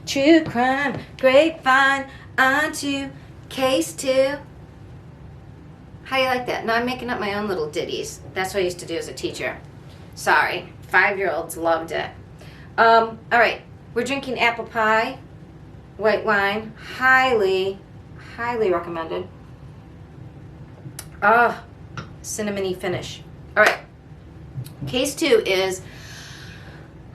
True crime, grapevine, on to case 2. How do you like that? Now I'm making up my own little ditties. That's what I used to do as a teacher. Sorry, 5-year-olds loved it. All right, we're drinking apple pie, white wine, highly recommended. Cinnamony finish. All right, case 2 is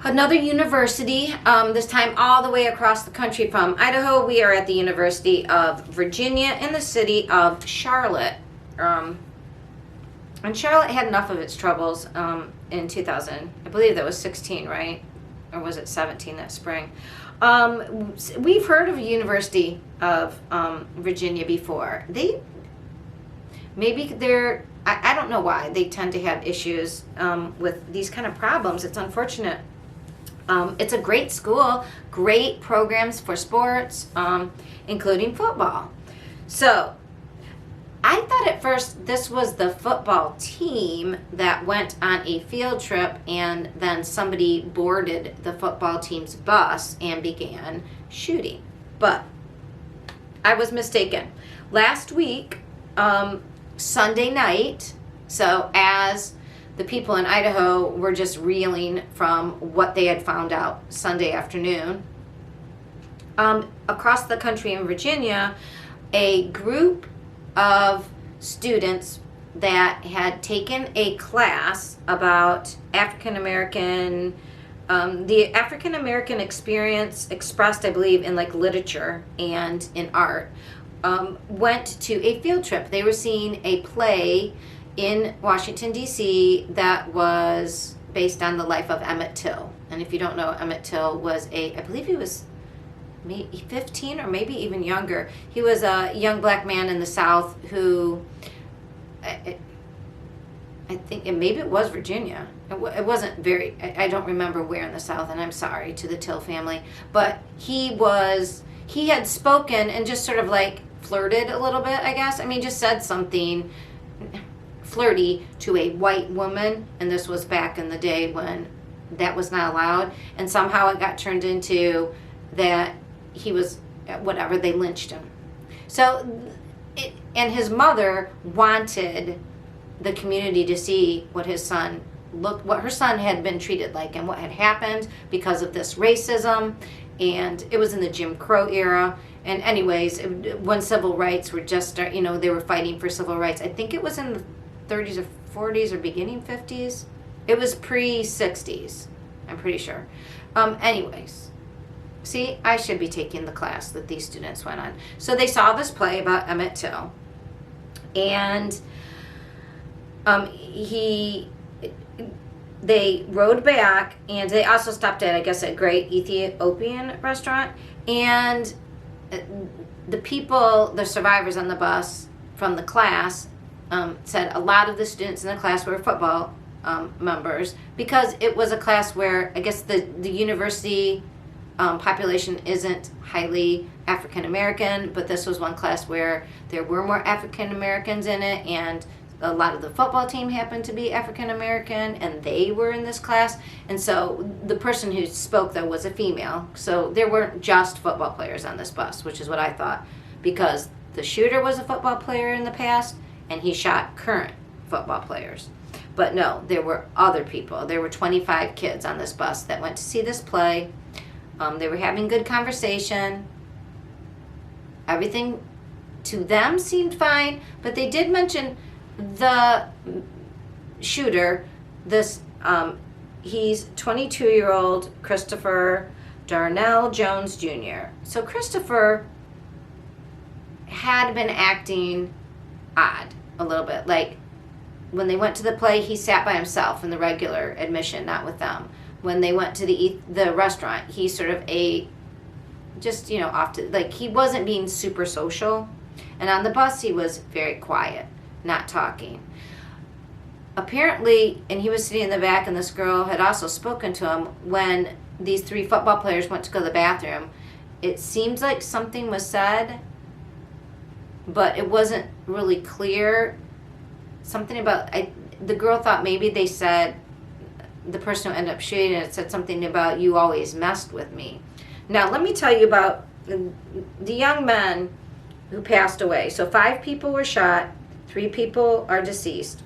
another university, this time all the way across the country from Idaho. We are at the University of Virginia in the city of Charlotte. And Charlotte had enough of its troubles in 2000. I believe that was 16, right? Or was it 17 that spring? We've heard of University of Virginia before. I don't know why they tend to have issues with these kind of problems. It's unfortunate. It's a great school, great programs for sports, including football. So I thought at first this was the football team that went on a field trip and then somebody boarded the football team's bus and began shooting. But I was mistaken. Last week, Sunday night, so as the people in Idaho were just reeling from what they had found out Sunday afternoon, across the country in Virginia, a group of students that had taken a class about African American, the African American experience expressed, I believe, in like literature and in art, went to a field trip. They were seeing a play in Washington, D.C. that was based on the life of Emmett Till. And if you don't know, Emmett Till was I believe he was maybe 15 or maybe even younger. He was a young black man in the South who, I think, and maybe it was Virginia. It wasn't very, I don't remember where in the South, and I'm sorry to the Till family. But he had spoken and just sort of like flirted a little bit, I guess. I mean, just said something flirty to a white woman, and this was back in the day when that was not allowed. And somehow it got turned into that he was whatever, they lynched him. So and his mother wanted the community to see what her son had been treated like and what had happened because of this racism. And it was in the Jim Crow era. And anyways, when civil rights were just they were fighting for civil rights. I think it was in the 30s or 40s or beginning 50s. It was pre-60s, I'm pretty sure. Anyways, see, I should be taking the class that these students went on. So they saw this play about Emmett Till, and they rode back, and they also stopped at, I guess, a great Ethiopian restaurant. And the survivors on the bus from the class, said a lot of the students in the class were football members, because it was a class where I guess the university population isn't highly African American, but this was one class where there were more African Americans in it, and a lot of the football team happened to be African American, and they were in this class. And so the person who spoke, though, was a female. So there weren't just football players on this bus, which is what I thought, because the shooter was a football player in the past, and he shot current football players. But no, there were other people. There were 25 kids on this bus that went to see this play. They were having good conversation. Everything to them seemed fine, but they did mention the shooter. He's 22-year-old Christopher Darnell Jones Jr. So Christopher had been acting odd a little bit. Like when they went to the play, he sat by himself in the regular admission, not with them. When they went to the restaurant, he sort of ate just, off to, like, he wasn't being super social. And on the bus, he was very quiet, not talking. Apparently, and he was sitting in the back, and this girl had also spoken to him when these 3 football players went to go to the bathroom. It seems like something was said, but it wasn't really clear. Something about, the girl thought maybe they said, the person who ended up shooting it said something about, "You always messed with me." Now, let me tell you about the young men who passed away. So 5 people were shot, 3 people are deceased.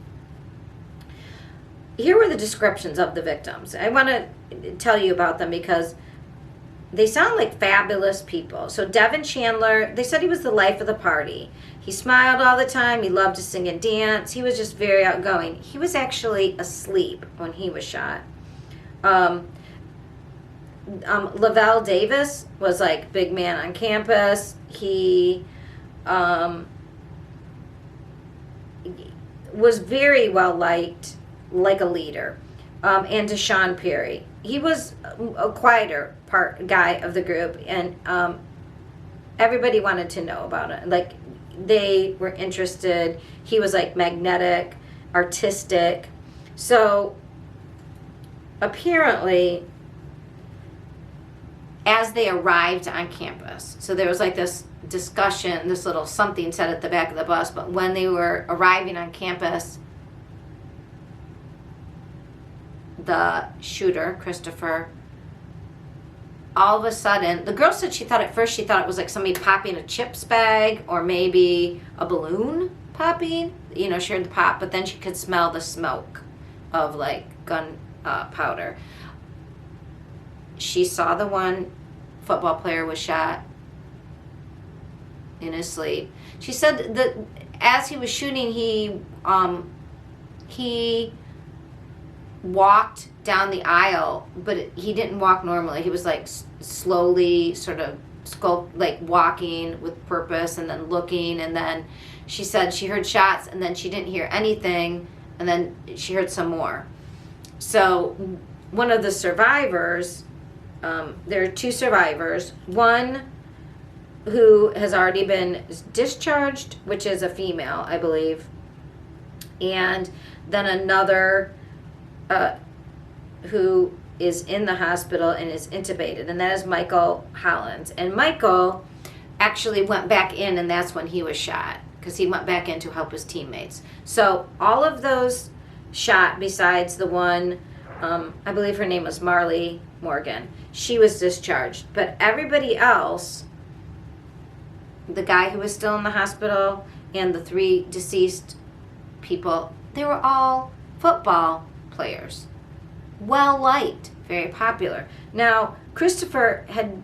Here were the descriptions of the victims. I want to tell you about them because they sound like fabulous people. So Devin Chandler, they said he was the life of the party. He smiled all the time. He loved to sing and dance. He was just very outgoing. He was actually asleep when he was shot. Lavelle Davis was like big man on campus. He was very well liked, like a leader. And Deshaun Perry, he was a quieter guy of the group, and everybody wanted to know about it. Like, they were interested. He was like magnetic, artistic. So apparently, as they arrived on campus, so there was like this discussion, this little something said at the back of the bus, but when they were arriving on campus, the shooter, Christopher, all of a sudden, the girl said she thought it was like somebody popping a chips bag or maybe a balloon popping. You know, she heard the pop, but then she could smell the smoke of like gun powder. She saw the one football player was shot in his sleep. She said that as he was shooting, he walked down the aisle, but he didn't walk normally. He was like slowly sort of like walking with purpose and then looking, and then she said she heard shots and then she didn't hear anything, and then she heard some more. So one of the survivors, there are 2 survivors, one who has already been discharged, which is a female, I believe, and then another who is in the hospital and is intubated, and that is Michael Hollins. And Michael actually went back in, and that's when he was shot, because he went back in to help his teammates. So all of those shot, besides the one, I believe her name was Marley Morgan, she was discharged. But everybody else, the guy who was still in the hospital and the 3 deceased people, they were all football players. Well liked, very popular. Now, Christopher had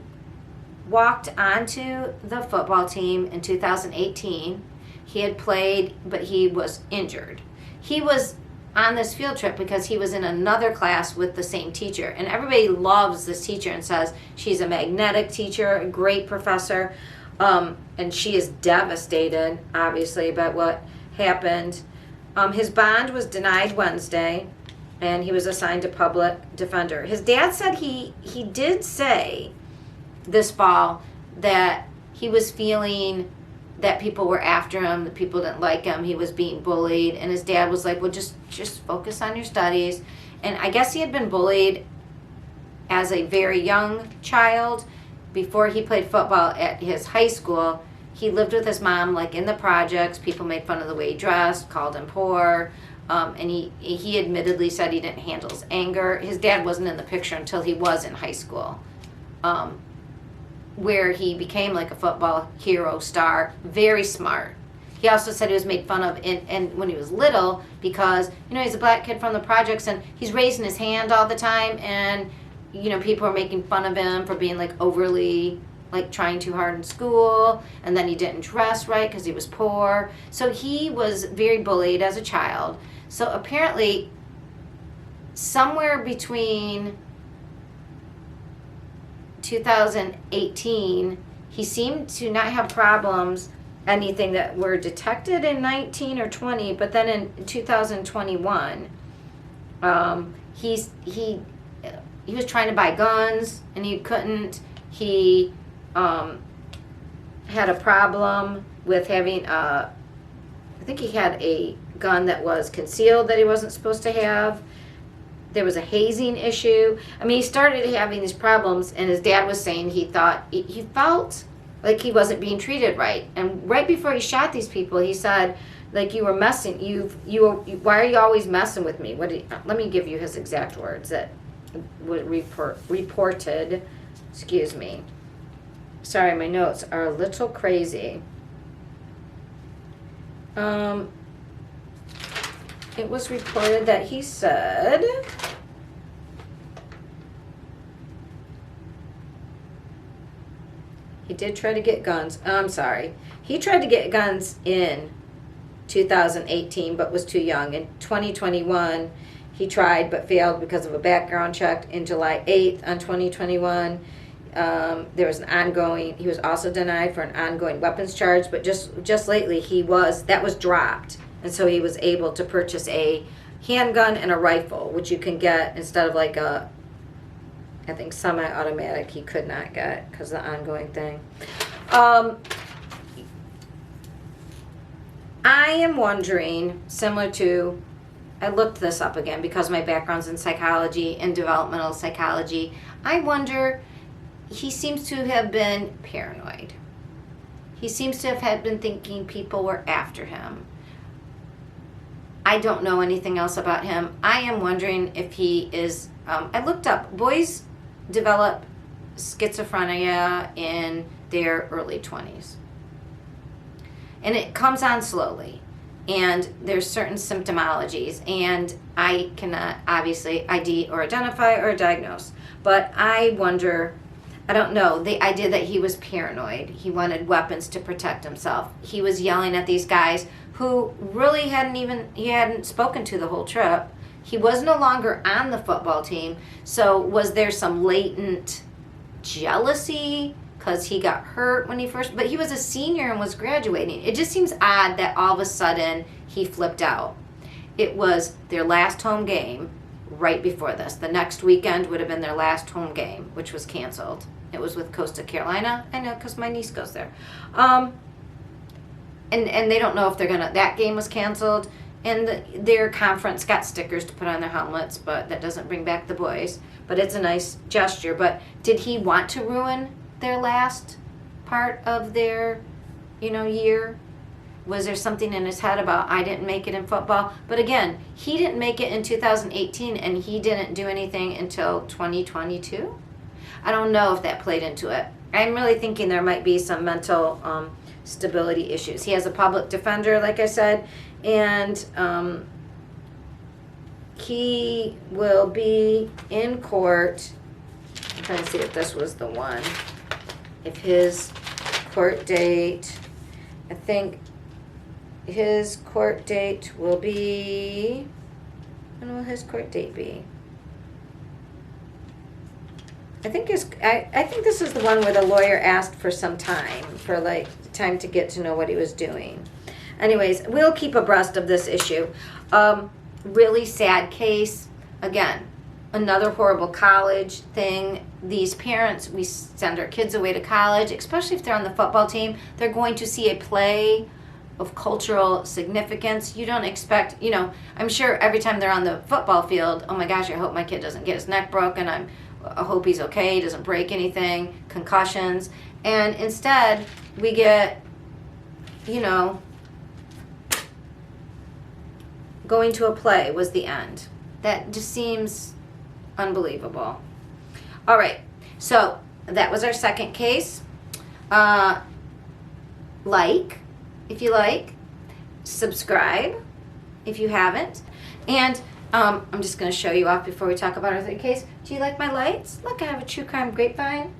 walked onto the football team in 2018. He had played, but he was injured. He was on this field trip because he was in another class with the same teacher. And everybody loves this teacher and says she's a magnetic teacher, a great professor. And she is devastated, obviously, about what happened. His bond was denied Wednesday, and he was assigned a public defender. His dad said he did say this fall that he was feeling that people were after him, that people didn't like him, he was being bullied, and his dad was like, well, just focus on your studies. And I guess he had been bullied as a very young child. Before he played football at his high school, he lived with his mom, like in the projects. People made fun of the way he dressed, called him poor. And he admittedly said he didn't handle his anger. His dad wasn't in the picture until he was in high school, where he became like a football hero star, very smart. He also said he was made fun of and when he was little because, you know, he's a black kid from the projects and he's raising his hand all the time, and, you know, people are making fun of him for being like overly, like trying too hard in school, and then he didn't dress right because he was poor. So he was very bullied as a child. So apparently, somewhere between 2018, he seemed to not have problems, anything that were detected in 19 or 20, but then in 2021, he was trying to buy guns and he couldn't. He had a problem with having I think he had a gun that was concealed that he wasn't supposed to have. There was a hazing issue. I mean, he started having these problems, and his dad was saying he felt like he wasn't being treated right. And right before he shot these people, he said, like, you were messing. Why are you always messing with me? Let me give you his exact words that were reported. Excuse me. Sorry, my notes are a little crazy. It was reported that he said he did try to get guns. I'm sorry. He tried to get guns in 2018 but was too young. In 2021, he tried but failed because of a background check. In July 8th on 2021, there was an ongoing, he was also denied for an ongoing weapons charge, but just lately that was dropped. And so he was able to purchase a handgun and a rifle, which you can get instead of like I think semi-automatic he could not get because of the ongoing thing. I am wondering, similar to, I looked this up again because my background's in psychology and developmental psychology. I wonder, he seems to have been paranoid. He seems to have been thinking people were after him. I don't know anything else about him. I am wondering if he is, I looked up, boys develop schizophrenia in their early 20s. And it comes on slowly. And there's certain symptomologies. And I cannot obviously ID or identify or diagnose. But I wonder, I don't know, the idea that he was paranoid. He wanted weapons to protect himself. He was yelling at these guys who really hadn't spoken to the whole trip. He was no longer on the football team. So was there some latent jealousy because he got hurt when he first, but he was a senior and was graduating. It just seems odd that all of a sudden he flipped out. It was their last home game right before this. The next weekend would have been their last home game, which was canceled. It was with Coastal Carolina. I know because my niece goes there. And they don't know if they're going to, that game was canceled. And their conference got stickers to put on their helmets, but that doesn't bring back the boys. But it's a nice gesture. But did he want to ruin their last part of their, year? Was there something in his head about, I didn't make it in football? But again, he didn't make it in 2018, and he didn't do anything until 2022? I don't know if that played into it. I'm really thinking there might be some mental stability issues. He has a public defender, like I said, and he will be in court. I'm trying to see if this was the one. If his court date, I think his court date will be, when will his court date be? I think this is the one where the lawyer asked for some time, for time to get to know what he was doing. Anyways, we'll keep abreast of this issue. Really sad case. Again, another horrible college thing. These parents, we send our kids away to college, especially if they're on the football team. They're going to see a play of cultural significance. You don't expect, I'm sure every time they're on the football field, oh my gosh, I hope my kid doesn't get his neck broken. I hope he's okay, doesn't break anything, concussions. And instead, we get, going to a play was the end. That just seems unbelievable. All right, so that was our second case. If you like, subscribe if you haven't, and I'm just going to show you off before we talk about our third case. Do you like my lights? Look, I have a true crime grapevine,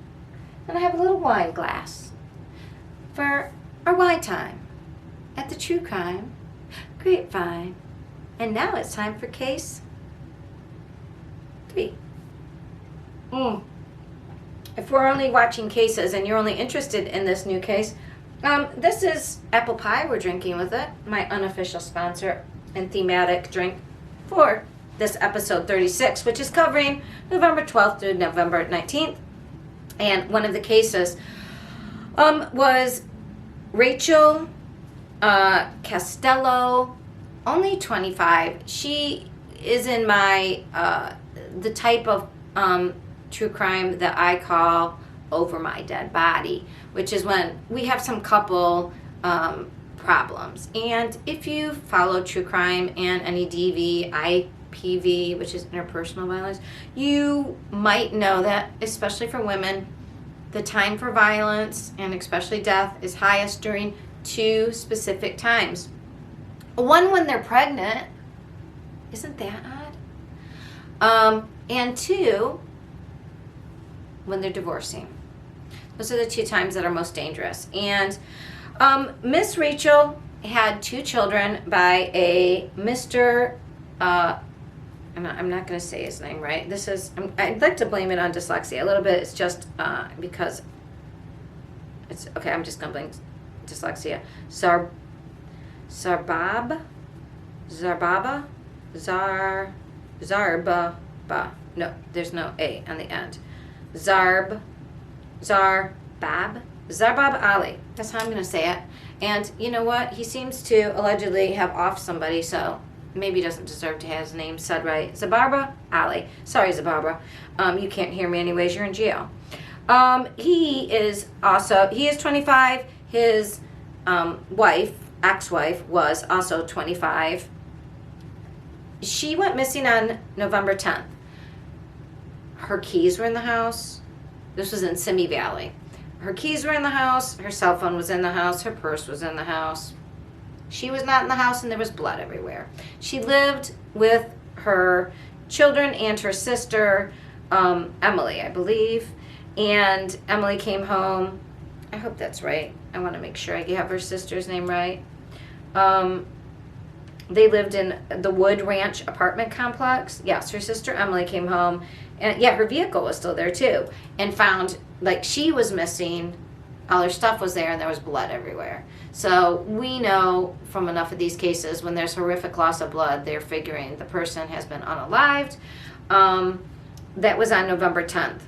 and I have a little wine glass for our wine time at the true crime grapevine. And now it's time for case 3. If we're only watching cases and you're only interested in this new case, this is apple pie. We're drinking with it, my unofficial sponsor and thematic drink for this episode 36, which is covering November 12th through November 19th. And one of the cases was Rachel Castillo, only 25. She is in my the type of true crime that I call over my dead body, which is when we have some couple problems. And if you follow true crime and any DV, IPV, which is interpersonal violence, you might know that, especially for women, the time for violence and especially death is highest during two specific times. One, when they're pregnant. Isn't that odd? And two, when they're divorcing. Those are the two times that are most dangerous. And Miss Rachel had two children by a Mr. I'm not going to say his name right. I'd like to blame it on dyslexia a little bit. It's just because it's okay. I'm just going to blame dyslexia. Zarbaba. No, there's no A on the end. Zarbab Ali. That's how I'm going to say it. And you know what? He seems to allegedly have offed somebody, so maybe he doesn't deserve to have his name said right. Zabarbah Ali. Sorry, Zabarbah. You can't hear me anyways. You're in jail. He is 25. His ex-wife, was also 25. She went missing on November 10th. Her keys were in the house. This was in Simi Valley. Her keys were in the house. Her cell phone was in the house. Her purse was in the house. She was not in the house, and there was blood everywhere. She lived with her children and her sister, Emily, I believe. And Emily came home. I hope that's right. I want to make sure I have her sister's name right. They lived in the Wood Ranch apartment complex. Yes, her sister Emily came home. And yeah, her vehicle was still there too. And found, like, she was missing. All her stuff was there, and there was blood everywhere. So we know from enough of these cases, when there's horrific loss of blood, they're figuring the person has been unalived. That was on November 10th.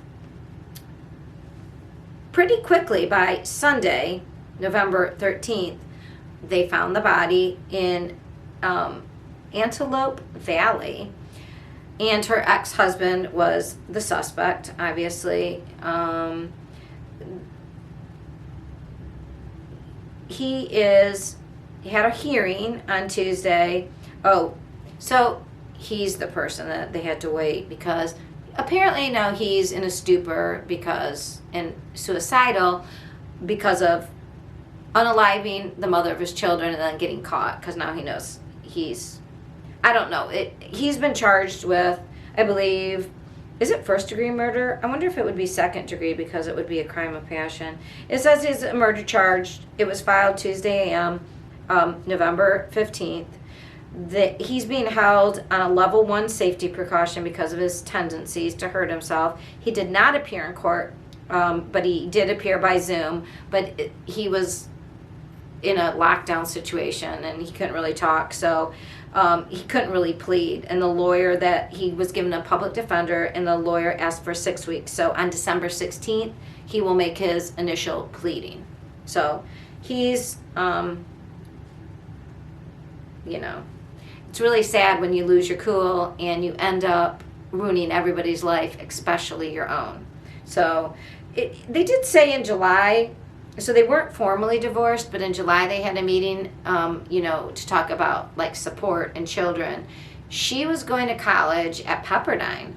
Pretty quickly, by Sunday, November 13th, they found the body in Antelope Valley. And her ex-husband was the suspect, obviously. He had a hearing on Tuesday. Oh, so he's the person that they had to wait because apparently now he's in a stupor and suicidal because of unaliving the mother of his children and then getting caught because now he knows I don't know. He's been charged with, I believe, is it first degree murder? I wonder if it would be second degree because it would be a crime of passion. It says he's a murder charge. It was filed Tuesday a.m., November 15th. He's being held on a level 1 safety precaution because of his tendencies to hurt himself. He did not appear in court, but he did appear by Zoom. But he was in a lockdown situation and he couldn't really talk, so he couldn't really plead. And the lawyer that he was given a public defender, and the lawyer asked for 6 weeks. So on December 16th, he will make his initial pleading. So he's, it's really sad when you lose your cool and you end up ruining everybody's life, especially your own. So they did say in July. So they weren't formally divorced, but in July they had a meeting, to talk about like support and children. She was going to college at Pepperdine,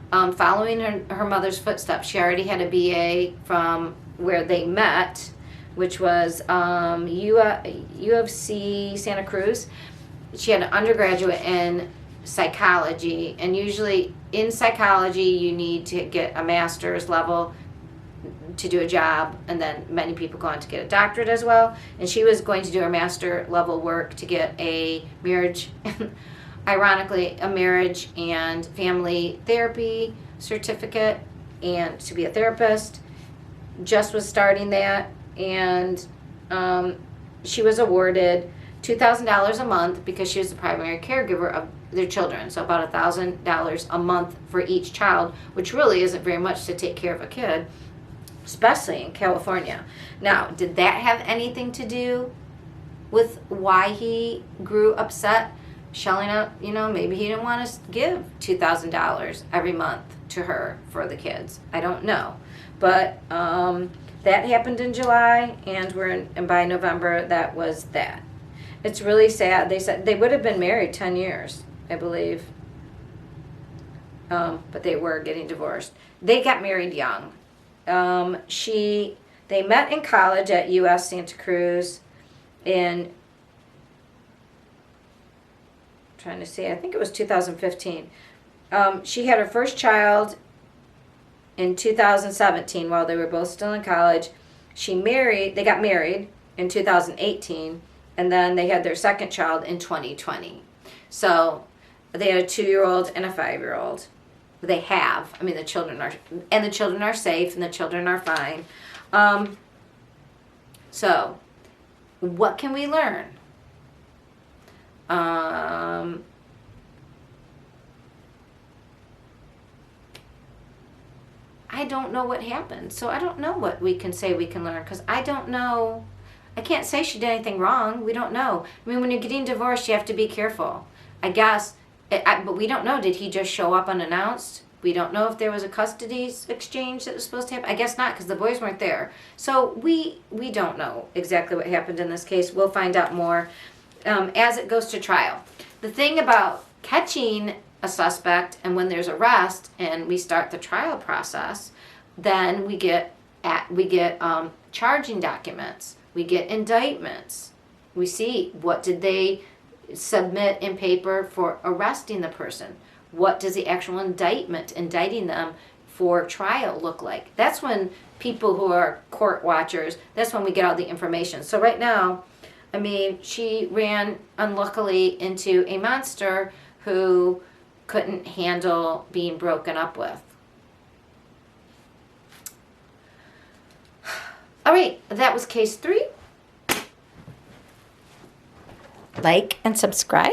following her mother's footsteps. She already had a BA from where they met, which was U of C Santa Cruz. She had an undergraduate in psychology, and usually in psychology you need to get a master's level to do a job, and then many people go on to get a doctorate as well. And she was going to do her master level work to get a marriage, ironically, a marriage and family therapy certificate, and to be a therapist. Just was starting that, and she was awarded $2,000 a month because she was the primary caregiver of their children. So about $1,000 a month for each child, which really isn't very much to take care of a kid, especially in California. Now, did that have anything to do with why he grew upset, shelling out, maybe he didn't want to give $2,000 every month to her for the kids. I don't know. But that happened in July, and by November, that was that. It's really sad. They said they would have been married 10 years, I believe. But they were getting divorced. They got married young. They met in college at US Santa Cruz in, trying to see, I think it was 2015. She had her first child in 2017 while they were both still in college. They got married in 2018, and then they had their second child in 2020. So they had a 2-year-old and a 5-year-old. They have. I mean, the children are safe, and the children are fine. So, what can we learn? I don't know what happened, so I don't know what we can say we can learn, because I don't know. I can't say she did anything wrong. We don't know. I mean, when you're getting divorced, you have to be careful, I guess. But we don't know. Did he just show up unannounced? We don't know if there was a custody exchange that was supposed to happen. I guess not, because the boys weren't there. So we don't know exactly what happened in this case. We'll find out more as it goes to trial. The thing about catching a suspect, and when there's arrest and we start the trial process, then we get charging documents. We get indictments. We see, what did they submit in paper for arresting the person? What does the actual indictment indicting them for trial look like? That's when people who are court watchers, that's when we get all the information. So right now, I mean, she ran unluckily into a monster who couldn't handle being broken up with. All right, that was case 3. Like and subscribe.